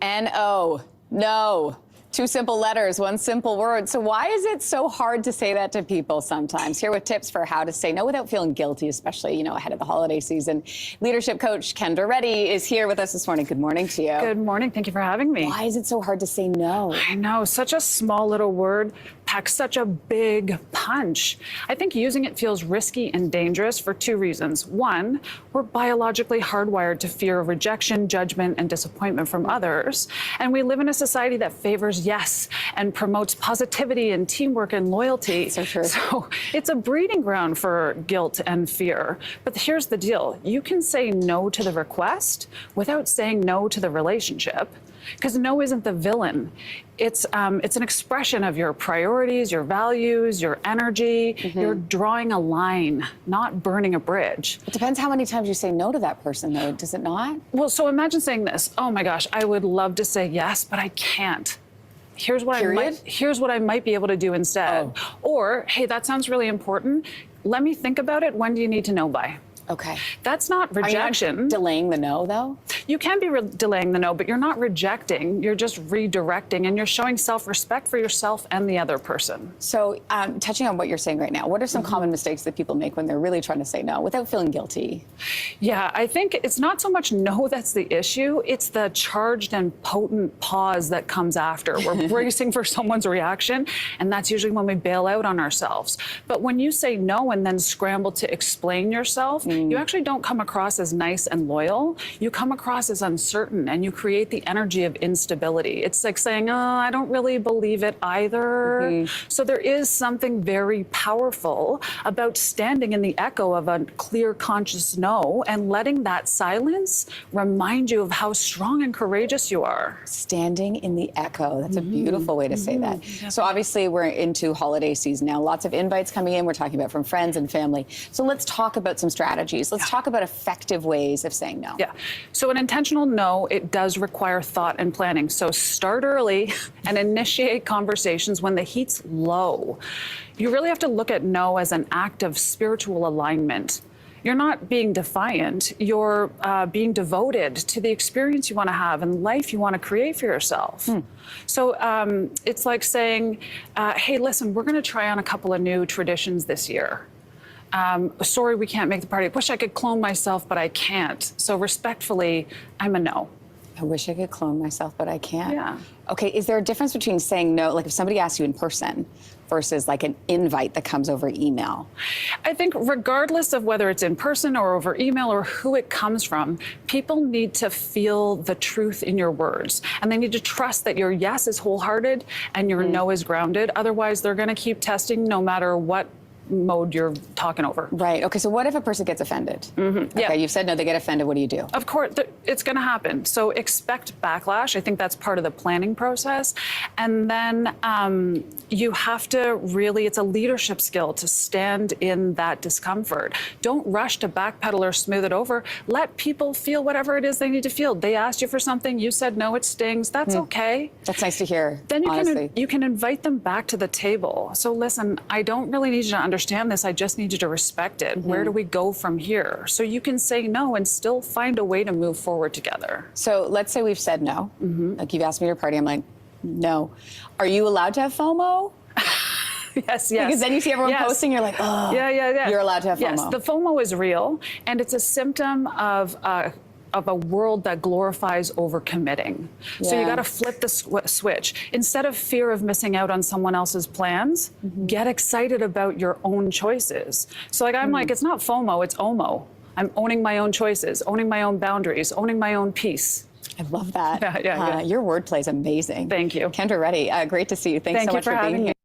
N-O, no. Two simple letters, one simple word. So why is it so hard to say that to people sometimes? Here with tips for how to say no without feeling guilty, especially, ahead of the holiday season. Leadership coach Kendra Reddy is here with us this morning. Good morning to you. Good morning. Thank you for having me. Why is it so hard to say no? I know. Such a small little word packs such a big punch. I think using it feels risky and dangerous for two reasons. One, we're biologically hardwired to fear of rejection, judgment, and disappointment from others. And we live in a society that favors yes and promotes positivity and teamwork and loyalty. So true. So it's a breeding ground for guilt and fear. But here's the deal. You can say no to the request without saying no to the relationship. Because no isn't the villain. It's an expression of your priorities, your values, your energy. You're drawing a line, not burning a bridge. It depends how many times you say no to that person, though, does it not? Well, so imagine saying this. Oh my gosh, I would love to say yes, but I can't. Here's what I might be able to do instead. Oh. Or, hey, that sounds really important. Let me think about it. When do you need to know by? Okay. That's not rejection. Are you not delaying the no, though? You can be delaying the no, but you're not rejecting. You're just redirecting, and you're showing self-respect for yourself and the other person. So, touching on what you're saying right now, what are some common mistakes that people make when they're really trying to say no without feeling guilty? Yeah, I think it's not so much no that's the issue. It's the charged and potent pause that comes after. We're bracing for someone's reaction, and that's usually when we bail out on ourselves. But when you say no and then scramble to explain yourself, you actually don't come across as nice and loyal. You come across as uncertain, and you create the energy of instability. It's like saying, oh, I don't really believe it either. So there is something very powerful about standing in the echo of a clear, conscious no and letting that silence remind you of how strong and courageous you are. Standing in the echo. That's a beautiful way to say that. So obviously we're into holiday season now. Lots of invites coming in. We're talking about from friends and family. So let's talk about some strategies. Let's talk about effective ways of saying no. Yeah. So an intentional no, it does require thought and planning. So start early and initiate conversations when the heat's low. You really have to look at no as an act of spiritual alignment. You're not being defiant. You're being devoted to the experience you want to have and life you want to create for yourself. So it's like saying, hey, listen, we're going to try on a couple of new traditions this year. Sorry, we can't make the party. I wish I could clone myself, but I can't. So respectfully, I'm a no. I wish I could clone myself, but I can't. Yeah. Okay, is there a difference between saying no, like if somebody asks you in person versus like an invite that comes over email? I think regardless of whether it's in person or over email or who it comes from, people need to feel the truth in your words. And they need to trust that your yes is wholehearted and your no is grounded. Otherwise, they're going to keep testing no matter what mode you're talking over. Right. Okay. So what if a person gets offended? Okay. You've said no, they get offended. What do you do? Of course, it's going to happen. So expect backlash. I think that's part of the planning process. And then you have to really, it's a leadership skill to stand in that discomfort. Don't rush to backpedal or smooth it over. Let people feel whatever it is they need to feel. They asked you for something. You said no, it stings. That's okay. That's nice to hear. Then you can invite them back to the table. So listen, I don't really need you to understand this. I just need you to respect it. Where do we go from here? So you can say no and still find a way to move forward together. So let's say we've said no. Like you've asked me to your party. I'm like, no. Are you allowed to have FOMO? Yes. Because then you see everyone posting, you're like, oh, yeah. You're allowed to have FOMO. Yes, the FOMO is real, and it's a symptom of a world that glorifies overcommitting. So you got to flip the switch. Instead of fear of missing out on someone else's plans, get excited about your own choices. So like I'm like, it's not FOMO, it's OMO. I'm owning my own choices, owning my own boundaries, owning my own peace. I love that. Yeah. Your wordplay is amazing. Thank you. Kendra Reddy, great to see you. Thanks so much for being here.